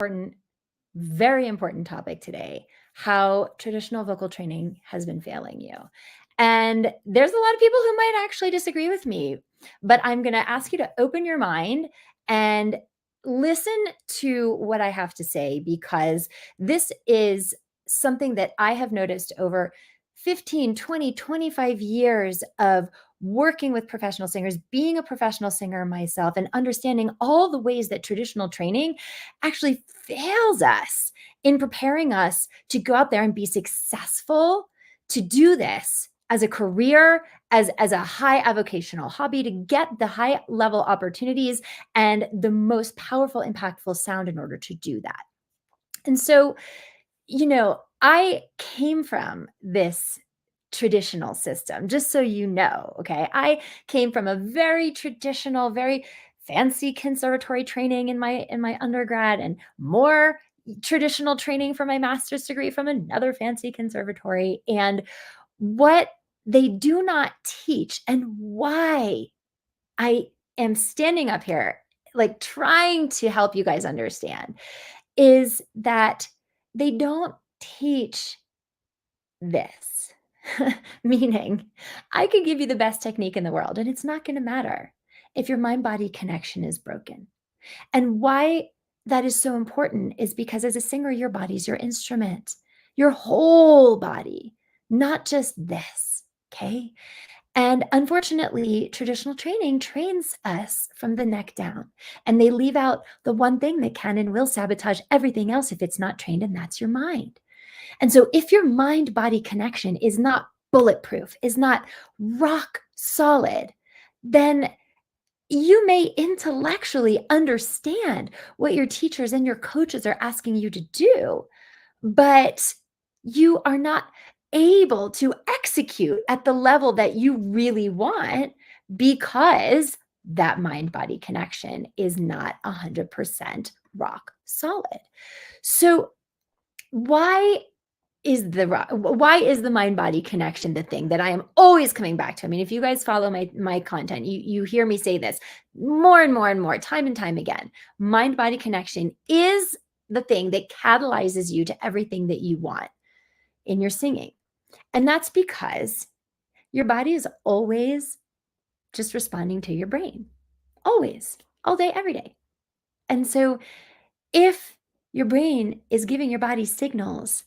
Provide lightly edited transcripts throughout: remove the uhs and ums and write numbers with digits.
important, very important topic today, how traditional vocal training has been failing you. And there's a lot of people who might actually disagree with me, but I'm going to ask you to open your mind and listen to what I have to say, because this is something that I have noticed over 15, 20, 25 years of working with professional singers, being a professional singer myself, and understanding all the ways that traditional training actually fails us in preparing us to go out there and be successful, to do this as a career, as a high avocational hobby, to get the high level opportunities and the most powerful, impactful sound in order to do that. And so, I came from this traditional system, just so you know, okay? I came from a very traditional, very fancy conservatory training in my undergrad, and more traditional training for my master's degree from another fancy conservatory. And what they do not teach, and why I am standing up here like trying to help you guys understand, is that they don't teach this. Meaning, I could give you the best technique in the world, and it's not going to matter if your mind body connection is broken. And why that is so important is because as a singer, your body's your instrument, your whole body, not just this. Okay. And unfortunately, traditional training trains us from the neck down, and they leave out the one thing that can and will sabotage everything else if it's not trained, and that's your mind. And so if your mind body connection is not bulletproof, is not rock solid, then you may intellectually understand what your teachers and your coaches are asking you to do, but you are not able to execute at the level that you really want, because that mind body connection is not 100% rock solid. So why is the mind body connection the thing that I am always coming back to? I mean, if you guys follow my content, you hear me say this more and more and more, time and time again. Mind body connection is the thing that catalyzes you to everything that you want in your singing. And that's because your body is always just responding to your brain, always, all day, every day. And so if your brain is giving your body signals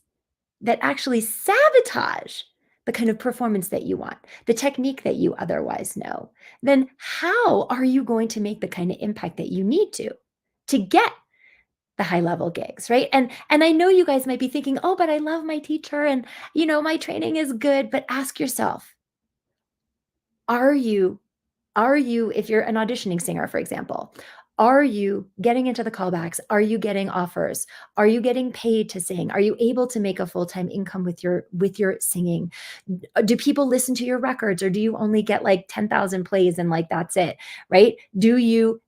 that actually sabotage the kind of performance that you want, the technique that you otherwise know, then how are you going to make the kind of impact that you need to get the high level gigs, right? And I know you guys might be thinking, oh, but I love my teacher and my training is good. But ask yourself, are you, if you're an auditioning singer, for example, are you getting into the callbacks? Are you getting offers? Are you getting paid to sing? Are you able to make a full-time income with your singing? Do people listen to your records, or do you only get like 10,000 plays and like that's it, right? Do you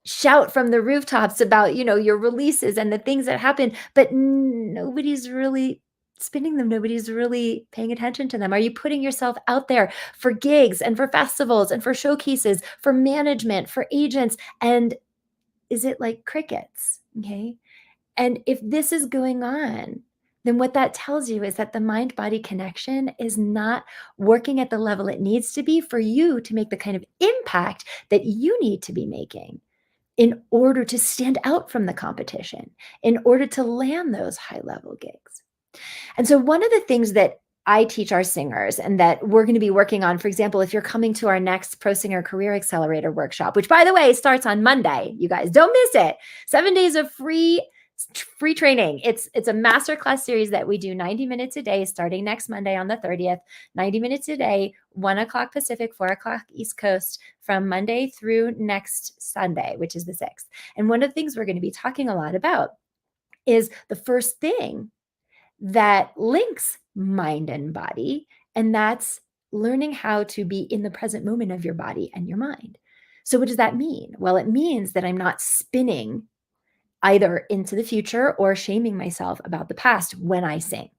shout from the rooftops about your releases and the things that happen, but nobody's really spinning them, nobody's really paying attention to them? Are you putting yourself out there for gigs and for festivals and for showcases, for management, for agents? And is it like crickets? Okay. And if this is going on, then what that tells you is that the mind body connection is not working at the level it needs to be for you to make the kind of impact that you need to be making in order to stand out from the competition, in order to land those high level gigs. And so one of the things that I teach our singers, and that we're going to be working on, for example, if you're coming to our next Pro Singer Career Accelerator workshop, which by the way starts on Monday, you guys don't miss it. 7 days of free training. It's a masterclass series that we do 90 minutes a day starting next Monday on the 30th, 90 minutes a day, 1 o'clock Pacific, 4 o'clock East Coast, from Monday through next Sunday, which is the 6th. And one of the things we're going to be talking a lot about is the first thing that links mind and body, and that's learning how to be in the present moment of your body and your mind. So what does that mean? Well, it means that I'm not spinning either into the future or shaming myself about the past when I sing,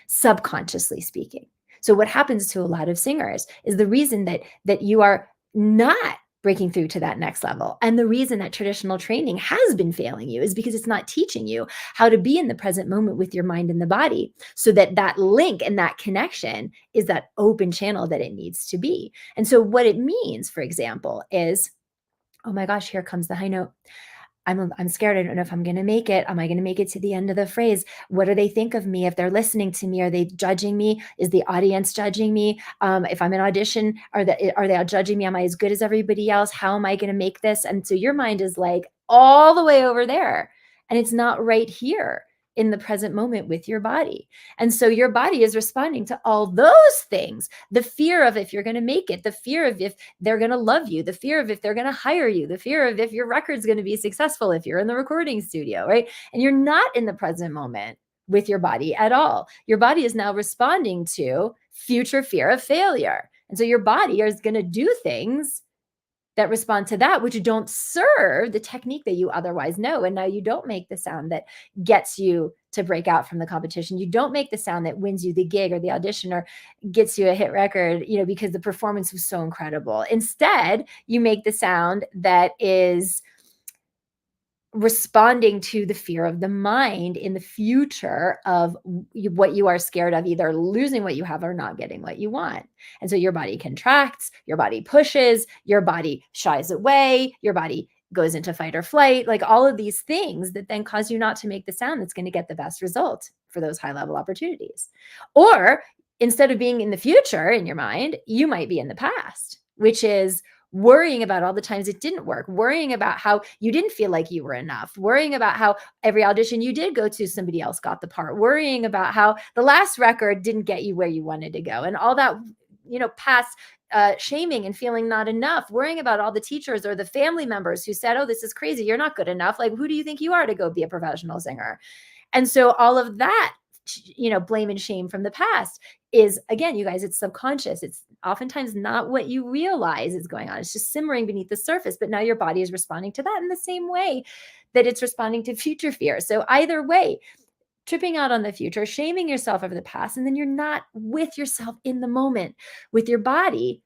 subconsciously speaking. So what happens to a lot of singers is the reason that you are not breaking through to that next level. And the reason that traditional training has been failing you is because it's not teaching you how to be in the present moment with your mind and the body, so that that link and that connection is that open channel that it needs to be. And so what it means, for example, is, oh my gosh, here comes the high note. I'm scared. I don't know if I'm going to make it. Am I going to make it to the end of the phrase? What do they think of me? If they're listening to me, are they judging me? Is the audience judging me? If I'm in audition, are they all judging me? Am I as good as everybody else? How am I going to make this? And so your mind is like all the way over there, and it's not right here in the present moment with your body. And so your body is responding to all those things: the fear of if you're going to make it, the fear of if they're going to love you, the fear of if they're going to hire you, the fear of if your record's going to be successful, if you're in the recording studio, right? And you're not in the present moment with your body at all. Your body is now responding to future fear of failure. And so your body is going to do things that respond to that, which don't serve the technique that you otherwise know. And now you don't make the sound that gets you to break out from the competition. You don't make the sound that wins you the gig or the audition or gets you a hit record, because the performance was so incredible. Instead, you make the sound that is responding to the fear of the mind in the future of what you are scared of, either losing what you have or not getting what you want. And so your body contracts, your body pushes, your body shies away, your body goes into fight or flight, like all of these things that then cause you not to make the sound that's going to get the best result for those high level opportunities. Or instead of being in the future in your mind, you might be in the past, which is worrying about all the times it didn't work, worrying about how you didn't feel like you were enough, worrying about how every audition you did go to, somebody else got the part, worrying about how the last record didn't get you where you wanted to go, and all that, past shaming and feeling not enough, worrying about all the teachers or the family members who said, oh, this is crazy, you're not good enough. Like, who do you think you are to go be a professional singer? And so all of that, blame and shame from the past is, again, you guys, it's subconscious. It's oftentimes not what you realize is going on. It's just simmering beneath the surface. But now your body is responding to that in the same way that it's responding to future fear. So either way, tripping out on the future, shaming yourself over the past, and then you're not with yourself in the moment with your body.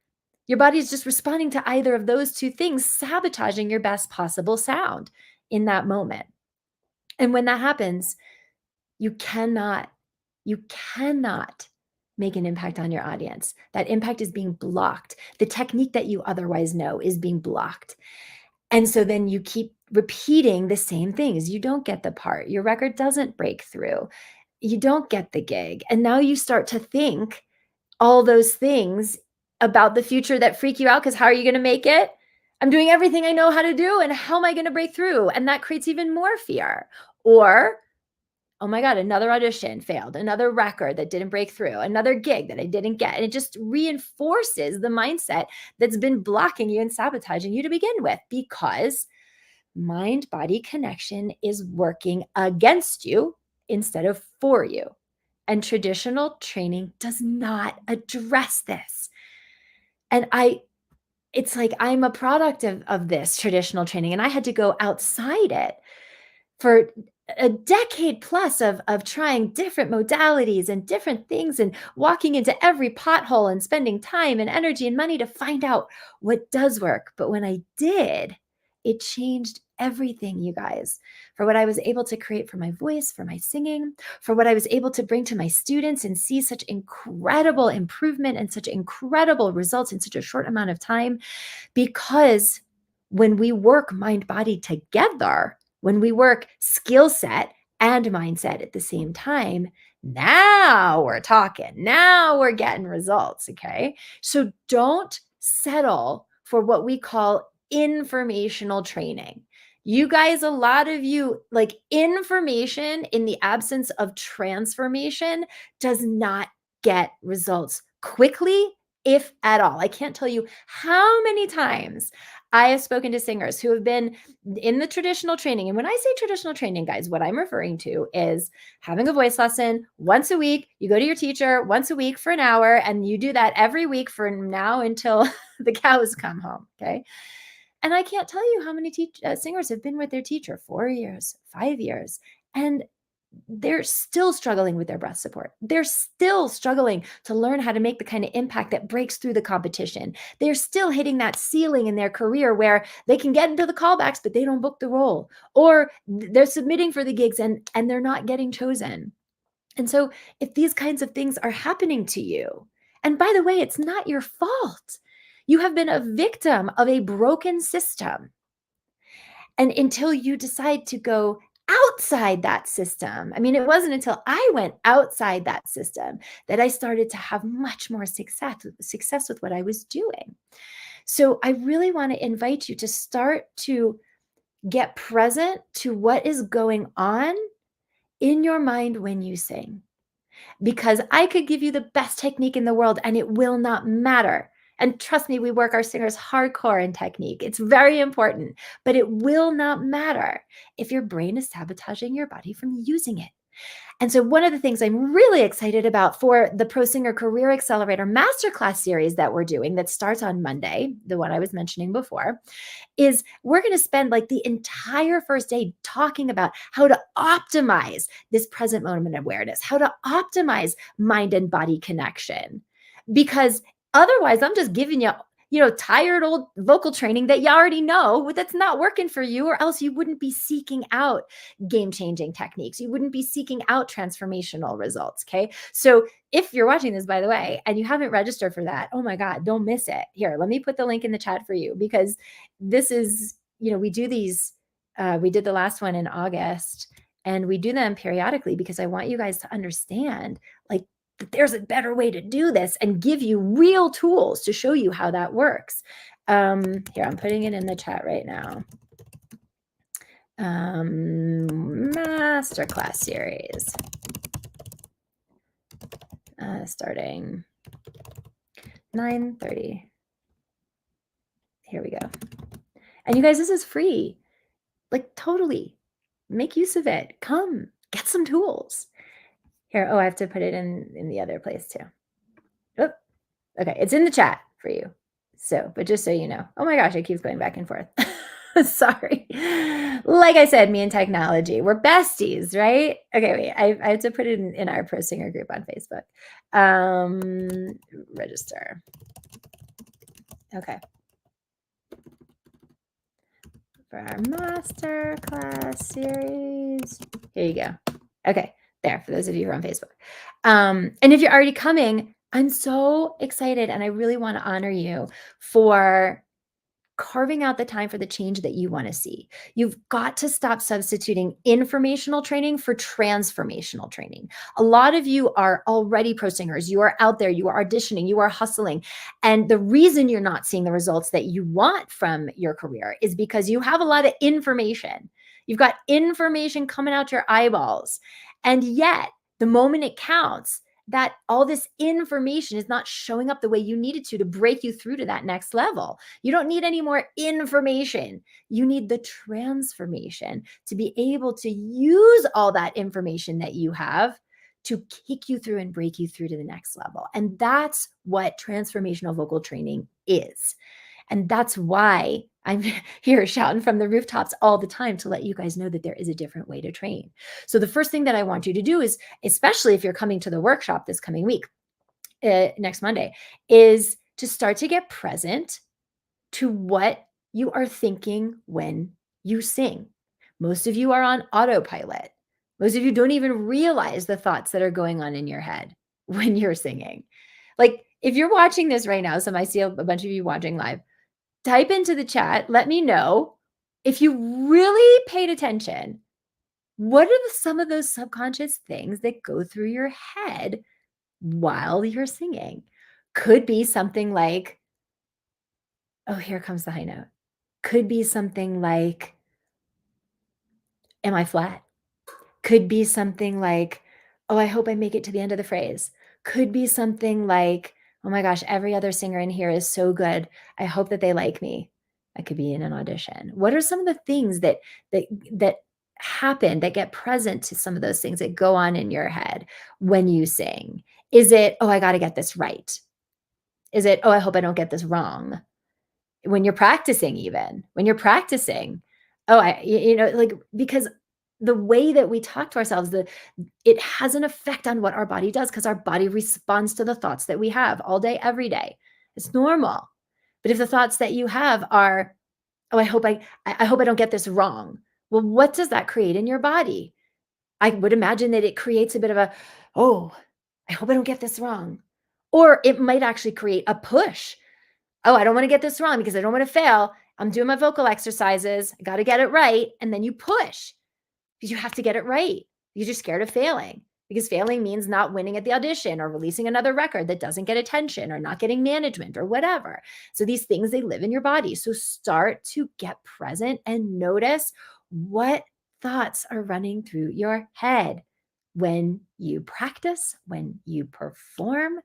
Your body is just responding to either of those two things, sabotaging your best possible sound in that moment. And when that happens, you cannot make an impact on your audience. That impact is being blocked. The technique that you otherwise know is being blocked. And so then you keep repeating the same things. You don't get the part. Your record doesn't break through. You don't get the gig. And now you start to think all those things about the future that freak you out, because how are you going to make it? I'm doing everything I know how to do, and how am I going to break through? And that creates even more fear. Or, oh my God, another audition failed, another record that didn't break through, another gig that I didn't get. And it just reinforces the mindset that's been blocking you and sabotaging you to begin with, because mind-body connection is working against you instead of for you. And traditional training does not address this. And it's like I'm a product of this traditional training, and I had to go outside it for a decade plus of trying different modalities and different things, and walking into every pothole and spending time and energy and money to find out what does work. But when I did, it changed everything, you guys, for what I was able to create for my voice, for my singing, for what I was able to bring to my students and see such incredible improvement and such incredible results in such a short amount of time. Because when we work mind body together, when we work skill set and mindset at the same time, now we're talking. Now we're getting results. Okay. So don't settle for what we call informational training. You guys, a lot of you, like, information in the absence of transformation does not get results quickly, if at all. I can't tell you how many times I have spoken to singers who have been in the traditional training. And when I say traditional training, guys, what I'm referring to is having a voice lesson once a week. You go to your teacher once a week for an hour, and you do that every week for now until the cows come home. Okay. And I can't tell you how many singers have been with their teacher 4 years, 5 years. And they're still struggling with their breath support. They're still struggling to learn how to make the kind of impact that breaks through the competition. They're still hitting that ceiling in their career where they can get into the callbacks, but they don't book the role, or they're submitting for the gigs and they're not getting chosen. And so if these kinds of things are happening to you, and by the way, it's not your fault. You have been a victim of a broken system. And until you decide to go outside that system, I mean, it wasn't until I went outside that system that I started to have much more success with what I was doing. So I really want to invite you to start to get present to what is going on in your mind when you sing, because I could give you the best technique in the world and it will not matter. And trust me, we work our singers hardcore in technique. It's very important, but it will not matter if your brain is sabotaging your body from using it. And so one of the things I'm really excited about for the Pro Singer Career Accelerator Masterclass series that we're doing, that starts on Monday, the one I was mentioning before, is we're going to spend like the entire first day talking about how to optimize this present moment awareness, how to optimize mind and body connection. Because otherwise, I'm just giving you, tired old vocal training that you already know that's not working for you, or else you wouldn't be seeking out game-changing techniques. You wouldn't be seeking out transformational results. Okay. So if you're watching this, by the way, and you haven't registered for that, oh my God, don't miss it. Here, let me put the link in the chat for you, because this is, we do these, we did the last one in August, and we do them periodically because I want you guys to understand, like, that there's a better way to do this and give you real tools to show you how that works. Here, I'm putting it in the chat right now. Masterclass series. Starting 9:30. Here we go. And you guys, this is free. Like, totally. Make use of it. Come, get some tools. Here, I have to put it in the other place too. Oh, okay, it's in the chat for you. So, but just so you know. Oh my gosh, it keeps going back and forth. Sorry. Like I said, me and technology, we're besties, right? Okay, wait, I have to put it in our Pro Singer group on Facebook. Register. Okay. For our masterclass series. Here you go. Okay, there, for those of you who are on Facebook. And if you're already coming, I'm so excited, and I really want to honor you for carving out the time for the change that you want to see. You've got to stop substituting informational training for transformational training. A lot of you are already pro singers. You are out there, you are auditioning, you are hustling. And the reason you're not seeing the results that you want from your career is because you have a lot of information. You've got information coming out your eyeballs. And yet, the moment it counts, that all this information is not showing up the way you need it to break you through to that next level. You don't need any more information. You need the transformation to be able to use all that information that you have to kick you through and break you through to the next level. And that's what transformational vocal training is. And that's why I'm here shouting from the rooftops all the time to let you guys know that there is a different way to train. So the first thing that I want you to do is, especially if you're coming to the workshop this coming week, next Monday, is to start to get present to what you are thinking when you sing. Most of you are on autopilot. Most of you don't even realize the thoughts that are going on in your head when you're singing. Like, if you're watching this right now, I see a bunch of you watching live, type into the chat, let me know if you really paid attention. What are some of those subconscious things that go through your head while you're singing? Could be something like, oh, here comes the high note. Could be something like, am I flat? Could be something like, oh, I hope I make it to the end of the phrase. Could be something like, oh my gosh, every other singer in here is so good. I hope that they like me. I could be in an audition. What are some of the things that happen, that get present to some of those things that go on in your head when you sing? Is it, oh, I got to get this right? Is it, oh, I hope I don't get this wrong? When you're practicing, even when you're practicing, oh, like, because the way that we talk to ourselves, it has an effect on what our body does, because our body responds to the thoughts that we have all day, every day. It's normal. But if the thoughts that you have are, oh, I hope I don't get this wrong. Well, what does that create in your body? I would imagine that it creates a bit of a, oh, I hope I don't get this wrong. Or it might actually create a push. Oh, I don't want to get this wrong because I don't want to fail. I'm doing my vocal exercises. I got to get it right. And then you push because you have to get it right because you're scared of failing, because failing means not winning at the audition or releasing another record that doesn't get attention or not getting management or whatever. So these things, they live in your body. So start to get present and notice what thoughts are running through your head when you practice, when you perform.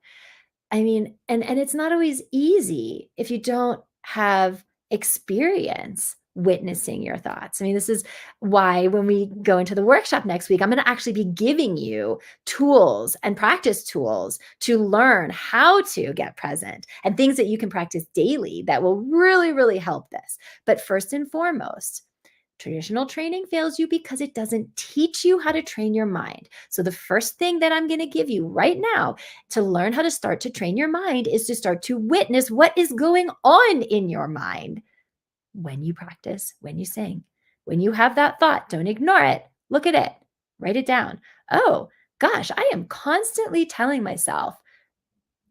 I mean, and it's not always easy if you don't have experience witnessing your thoughts. I mean, this is why when we go into the workshop next week, I'm going to actually be giving you tools and practice tools to learn how to get present and things that you can practice daily that will really, really help this. But first and foremost, traditional training fails you because it doesn't teach you how to train your mind. So the first thing that I'm going to give you right now to learn how to start to train your mind is to start to witness what is going on in your mind when you practice, when you sing. When you have that thought, don't ignore it. Look at it. Write it down. Oh, gosh, I am constantly telling myself,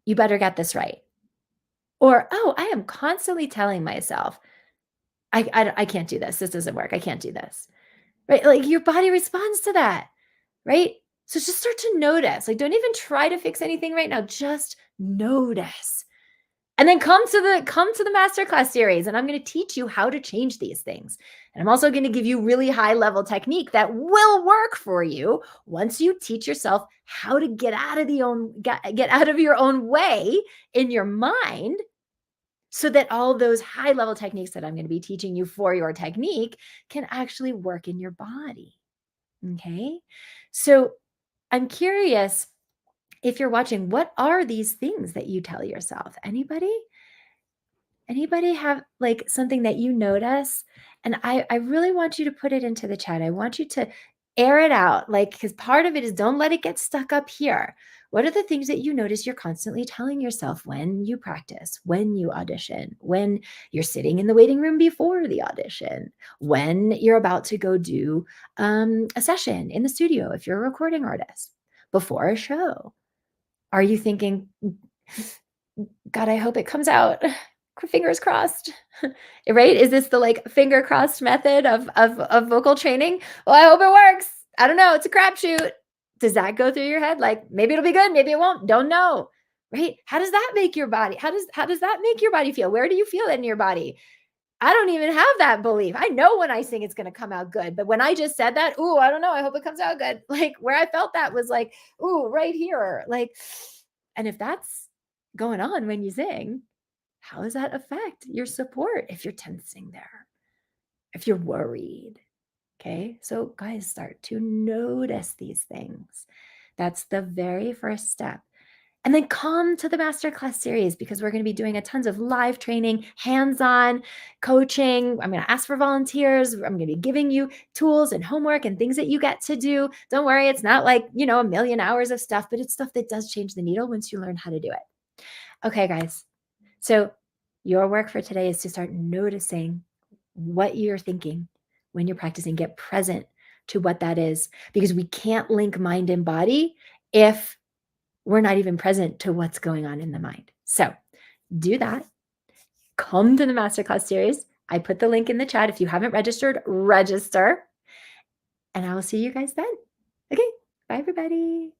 you better get this right. Or, oh, I am constantly telling myself, I can't do this. This doesn't work. I can't do this. Right? Like your body responds to that, right? So just start to notice. Like, don't even try to fix anything right now. Just notice. And then come to the masterclass series, and I'm going to teach you how to change these things. And I'm also going to give you really high level technique that will work for you once you teach yourself how to get out of your own way in your mind, so that all those high level techniques that I'm going to be teaching you for your technique can actually work in your body. Okay. So I'm curious, if you're watching, what are these things that you tell yourself? Anybody have like something that you notice? And I really want you to put it into the chat. I want you to air it out, like, because part of it is, don't let it get stuck up here. What are the things that you notice you're constantly telling yourself when you practice, when you audition, when you're sitting in the waiting room before the audition, when you're about to go do a session in the studio, if you're a recording artist, before a show? Are you thinking, God, I hope it comes out. Fingers crossed, right? Is this the like finger crossed method of vocal training? Well, I hope it works. I don't know. It's a crapshoot. Does that go through your head? Like, maybe it'll be good, maybe it won't. Don't know, right? How does that make your body? How does that make your body feel? Where do you feel it in your body? I don't even have that belief. I know when I sing, it's going to come out good. But when I just said that, ooh, I don't know. I hope it comes out good. Like, where I felt that was like, ooh, right here. Like, and if that's going on when you sing, how does that affect your support if you're tensing there, if you're worried? Okay. So, guys, start to notice these things. That's the very first step. And then come to the masterclass series, because we're going to be doing a tons of live training, hands-on coaching. I'm going to ask for volunteers. I'm going to be giving you tools and homework and things that you get to do. Don't worry, it's not like, a million hours of stuff, but it's stuff that does change the needle once you learn how to do it. Okay, guys. So your work for today is to start noticing what you're thinking when you're practicing. Get present to what that is, because we can't link mind and body if we're not even present to what's going on in the mind. So do that. Come to the masterclass series. I put the link in the chat. If you haven't registered, register. And I will see you guys then. Okay. Bye, everybody.